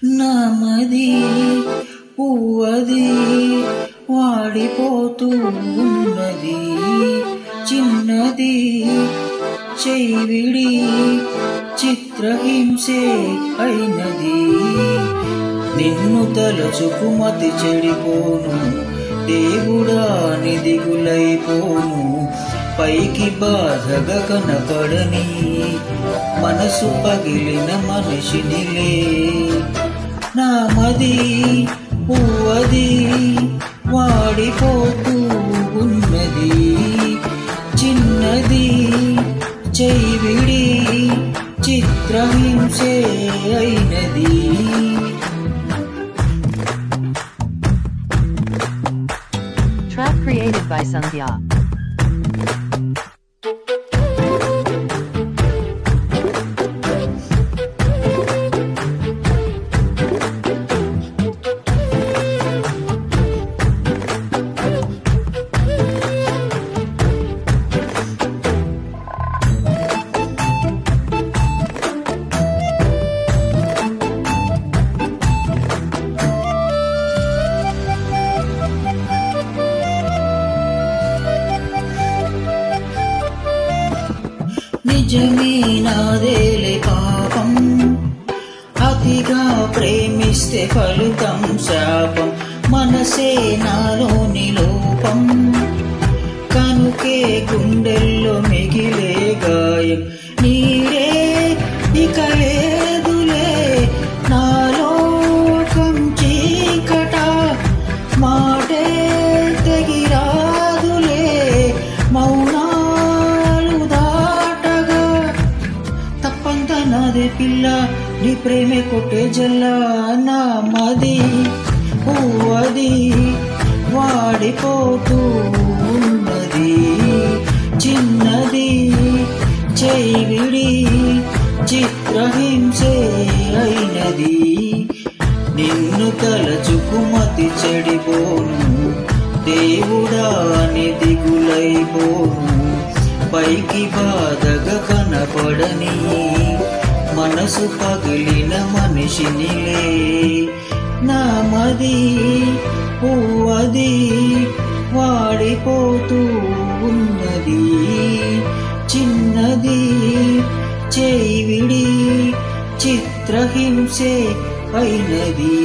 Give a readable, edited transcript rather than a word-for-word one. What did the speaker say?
నామది పువ్వది వాడిపోతూ ఉన్నది, చిన్నది చెయ్యివిడి చిత్రహింసే అయినది. నిన్ను తలచుకు మతి చెడిపోను, దేవుడా నిదిగులైపోను. పైకి బాధగా కనపడని మనసు పగిలిన మనిషినిలే. నామది పువ్వది వాడిపోతూ ఉన్నది, చిన్నది చెయ్యివిడి చిత్రహింసే అయినది. Track created by Sandhya. నిజమే నాదేలే పాపం, అతిగా ప్రేమిస్తే ఫలితం శాపం. మనసే నాలోని లోపం, కనుకే గుండెల్లో మిగిలే గాయం. నీరే ఇక లేదులే నాలోకం చీకట, మాటే తెగిరాదులే మౌనాలు దాటగా. తప్పంత నాదే పిల్ల, నీ ప్రేమే కొట్టే జల్లా. నామది పువ్వది వాడిపోతూ ఉన్నది, చిన్నది చెయ్యివిడి చిత్రహింసే అయినది. నిన్ను తలచుకు మతి చెడిపోను, దేవుడా నిదిగులైపోను. పైకి బాధగా కనపడని మనసు పగిలిన మనిషినిలే. నామది పువ్వది వాడిపోతూ ఉన్నది, చిన్నది చెయ్యివిడి చిత్రహింసే అయినది.